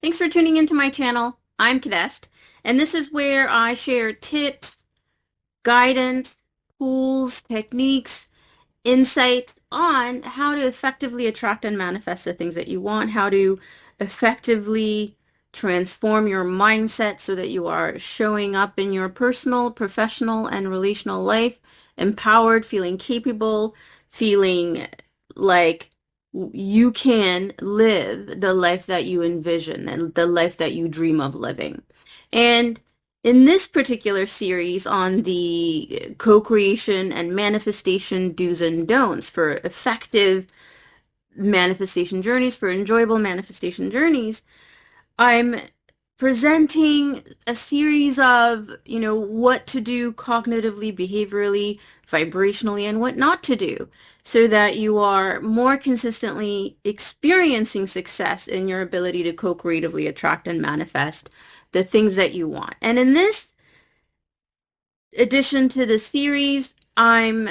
Thanks for tuning into my channel. I'm Kidest, and this is where I share tips, guidance, tools, techniques, insights on how to effectively attract and manifest the things that you want, how to effectively transform your mindset so that you are showing up in your personal, professional, and relational life, empowered, feeling capable, feeling like you can live the life that you envision and the life that you dream of living. And in this particular series on the co-creation and manifestation do's and don'ts for effective manifestation journeys, for enjoyable manifestation journeys, I'm presenting a series of, what to do cognitively, behaviorally, vibrationally, and what not to do so that you are more consistently experiencing success in your ability to co-creatively attract and manifest the things that you want. And in this addition to the series, I'm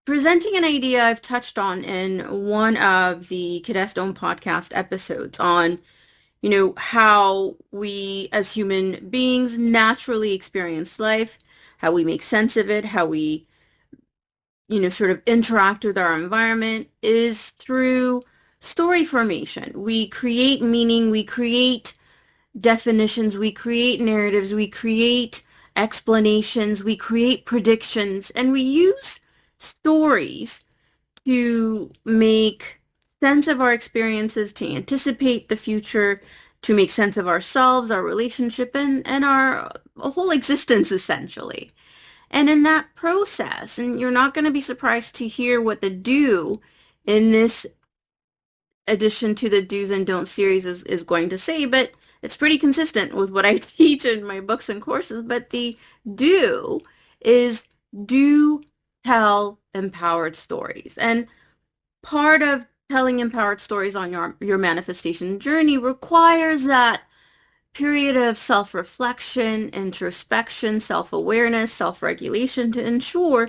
presenting an idea I've touched on in one of the Kidest OM Podcast episodes on, how we as human beings naturally experience life, how we make sense of it, how we, sort of interact with our environment is through story formation. We create meaning, we create definitions, we create narratives, we create explanations, we create predictions, and we use stories to make sense of our experiences, to anticipate the future, to make sense of ourselves, our relationship, and our whole existence, essentially. And in that process, and you're not going to be surprised to hear what the do in this addition to the do's and don'ts series is going to say, but it's pretty consistent with what I teach in my books and courses. But the do is do tell empowered stories. And part of telling empowered stories on your manifestation journey requires that period of self-reflection, introspection, self-awareness, self-regulation to ensure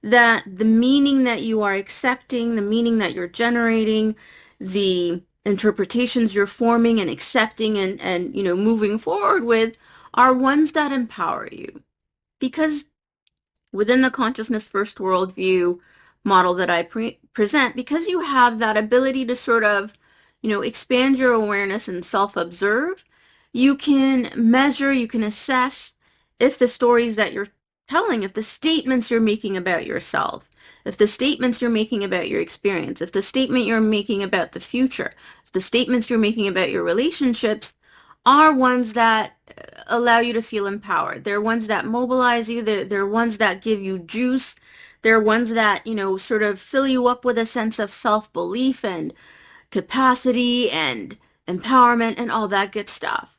that the meaning that you are accepting, the meaning that you're generating, the interpretations you're forming and accepting and moving forward with are ones that empower you. Because within the consciousness first worldview model that I present, because you have that ability to sort of, expand your awareness and self-observe, you can measure, you can assess if the stories that you're telling, if the statements you're making about yourself, if the statements you're making about your experience, if the statement you're making about the future, if the statements you're making about your relationships are ones that allow you to feel empowered. They're ones that mobilize you. They're ones that give you juice. They're ones that, sort of fill you up with a sense of self-belief and capacity and empowerment and all that good stuff.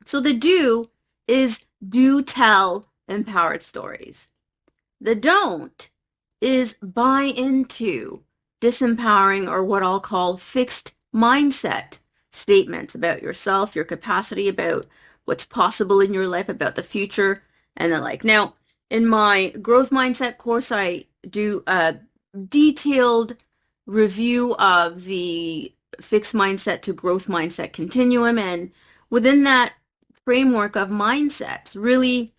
So the do is do tell empowered stories. The don't is buy into disempowering, or what I'll call fixed mindset statements about yourself, your capacity, about what's possible in your life, about the future, and the like. Now, in my growth mindset course, I do a detailed review of the fixed mindset to growth mindset continuum, and within that framework of mindsets, really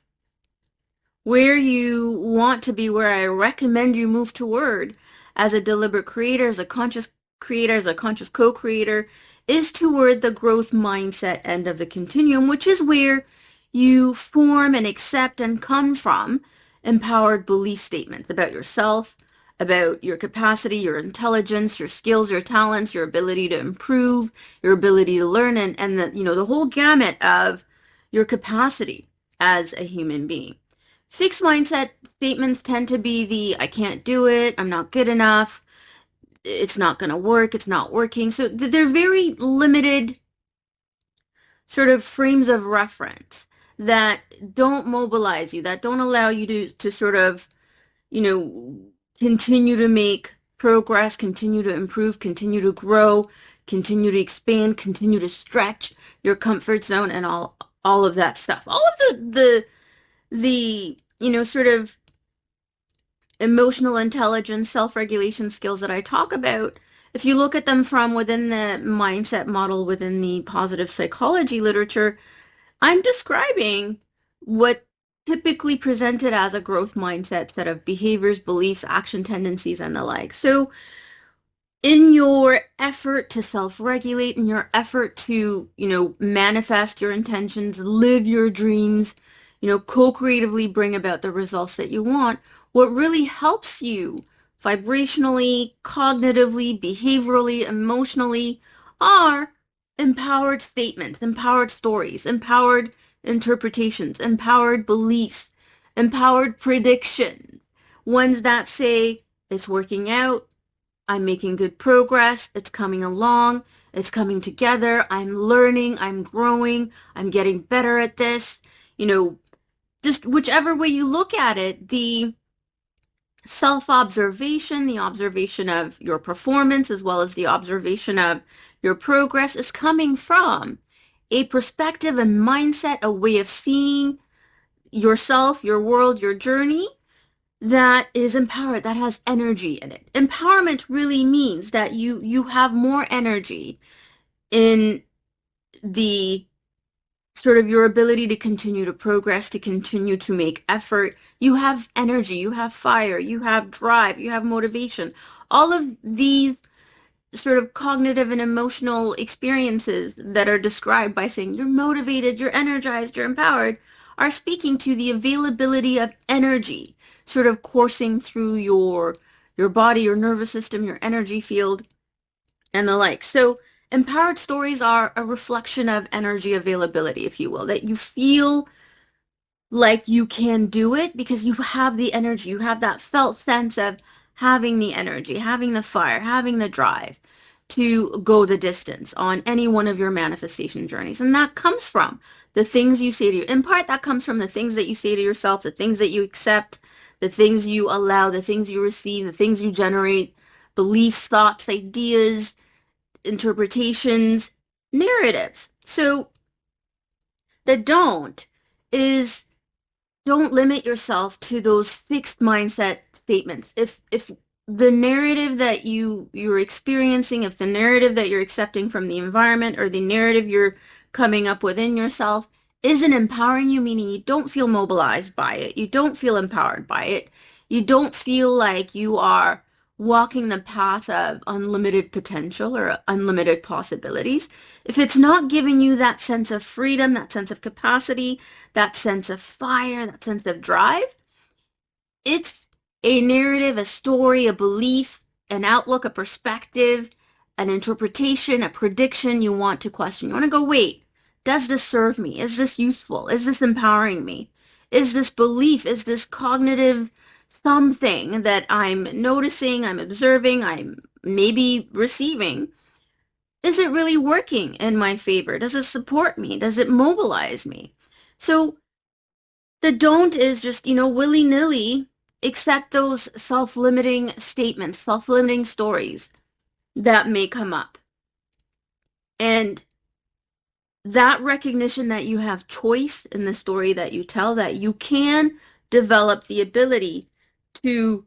where you want to be, where I recommend you move toward as a deliberate creator, as a conscious creator, as a conscious co-creator, is toward the growth mindset end of the continuum, which is where you form and accept and come from empowered belief statements about yourself, about your capacity, your intelligence, your skills, your talents, your ability to improve, your ability to learn, and the whole gamut of your capacity as a human being. Fixed mindset statements tend to be the I can't do it, I'm not good enough, it's not going to work, it's not working. So they're very limited sort of frames of reference that don't mobilize you, that don't allow you to sort of, you know, continue to make progress, continue to improve, continue to grow, continue to expand, continue to stretch your comfort zone and all of that stuff. All of the sort of emotional intelligence, self-regulation skills that I talk about if you look at them from within the mindset model, within the positive psychology literature, I'm describing what typically presented as a growth mindset set of behaviors, beliefs, action tendencies, and the like. So in your effort to self-regulate, in your effort to, manifest your intentions, live your dreams, co-creatively bring about the results that you want, what really helps you vibrationally, cognitively, behaviorally, emotionally are empowered statements, empowered stories, empowered interpretations, empowered beliefs, empowered predictions, ones that say it's working out, I'm making good progress. It's coming along. It's coming together. I'm learning. I'm growing. I'm getting better at this. You know, just whichever way you look at it, the self-observation, the observation of your performance, as well as the observation of your progress is coming from a perspective, a mindset, a way of seeing yourself, your world, your journey that is empowered, that has energy in it. Empowerment really means that you have more energy in the sort of your ability to continue to progress, to continue to make effort. You have energy, you have fire, you have drive, you have motivation. All of these sort of cognitive and emotional experiences that are described by saying you're motivated, you're energized, you're empowered, are speaking to the availability of energy sort of coursing through your body, your nervous system, your energy field, and the like. So empowered stories are a reflection of energy availability, if you will, that you feel like you can do it because you have the energy, you have that felt sense of having the energy, having the fire, having the drive to go the distance on any one of your manifestation journeys. And that comes from the things you say to you. In part, that comes from the things that you say to yourself, the things that you accept, the things you allow, the things you receive, the things you generate, beliefs, thoughts, ideas, interpretations, narratives. So the don't is don't limit yourself to those fixed mindset statements. If the narrative that you're experiencing, if the narrative that you're accepting from the environment or the narrative you're coming up within yourself isn't empowering you, meaning you don't feel mobilized by it, you don't feel empowered by it, you don't feel like you are walking the path of unlimited potential or unlimited possibilities, if it's not giving you that sense of freedom, that sense of capacity, that sense of fire, that sense of drive, it's a narrative, a story, a belief, an outlook, a perspective, an interpretation, a prediction you want to question. You want to go, wait, does this serve me? Is this useful? Is this empowering me? Is this belief? Is this cognitive something that I'm noticing, I'm observing, I'm maybe receiving? Is it really working in my favor? Does it support me? Does it mobilize me? So the don't is just, willy-nilly accept those self-limiting statements, self-limiting stories that may come up. And that recognition that you have choice in the story that you tell, that you can develop the ability to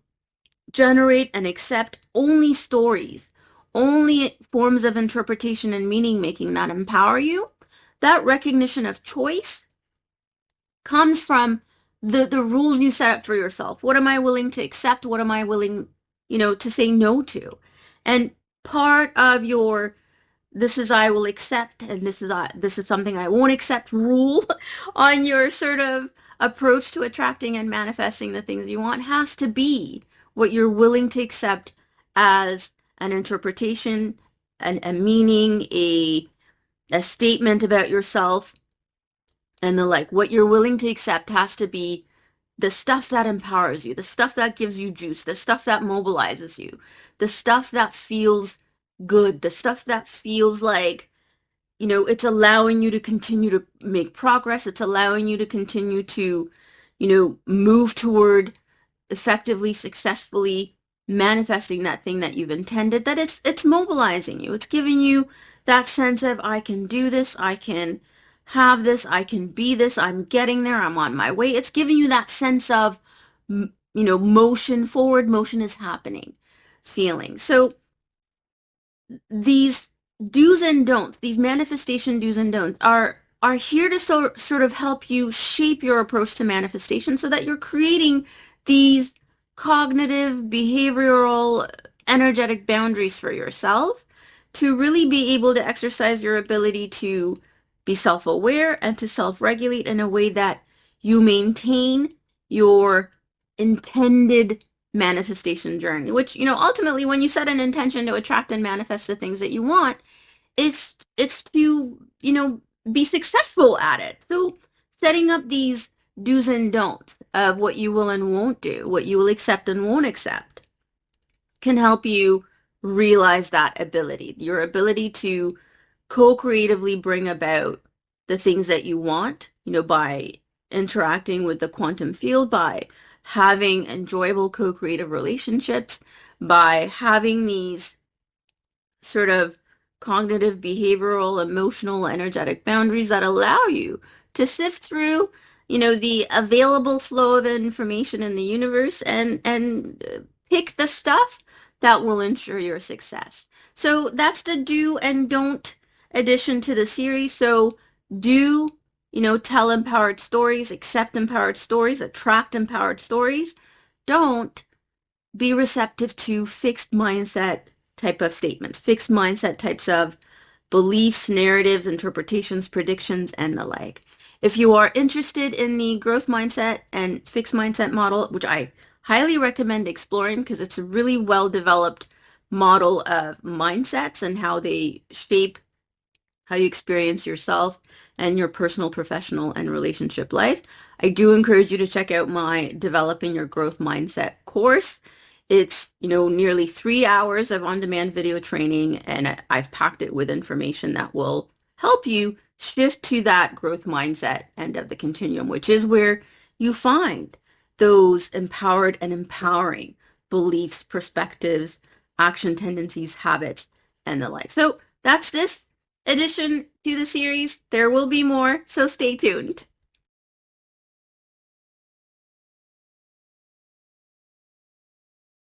generate and accept only stories, only forms of interpretation and meaning making that empower you, that recognition of choice comes from the rules you set up for yourself. What am I willing to accept? What am I willing, to say no to? And part of your this is I will accept and this is something I won't accept rule on your sort of approach to attracting and manifesting the things you want has to be what you're willing to accept as an interpretation, a meaning, a statement about yourself and the like. What you're willing to accept has to be the stuff that empowers you, the stuff that gives you juice, the stuff that mobilizes you, the stuff that feels good, the stuff that feels like, it's allowing you to continue to make progress. It's allowing you to continue to, move toward effectively, successfully manifesting that thing that you've intended, that it's mobilizing you. It's giving you that sense of I can do this, I can have this, I can be this, I'm getting there, I'm on my way. It's giving you that sense of motion, forward motion is happening feeling. So these do's and don'ts, these manifestation do's and don'ts are here to sort of help you shape your approach to manifestation so that you're creating these cognitive, behavioral, energetic boundaries for yourself to really be able to exercise your ability to be self-aware and to self-regulate in a way that you maintain your intended manifestation journey, which, ultimately when you set an intention to attract and manifest the things that you want, it's to, be successful at it. So setting up these do's and don'ts of what you will and won't do, what you will accept and won't accept, can help you realize that ability, your ability to co-creatively bring about the things that you want, by interacting with the quantum field, by having enjoyable co-creative relationships, by having these sort of cognitive, behavioral, emotional, energetic boundaries that allow you to sift through, the available flow of information in the universe and pick the stuff that will ensure your success. So that's the do and don't addition to the series. So do, tell empowered stories, accept empowered stories, attract empowered stories. Don't be receptive to fixed mindset type of statements, fixed mindset types of beliefs, narratives, interpretations, predictions, and the like. If you are interested in the growth mindset and fixed mindset model, which I highly recommend exploring because it's a really well developed model of mindsets and how they shape how you experience yourself and your personal, professional, and relationship life. I do encourage you to check out my Developing Your Growth Mindset course. It's, nearly 3 hours of on-demand video training, and I've packed it with information that will help you shift to that growth mindset end of the continuum, which is where you find those empowered and empowering beliefs, perspectives, action tendencies, habits, and the like. So that's this addition to the series. There will be more, so stay tuned.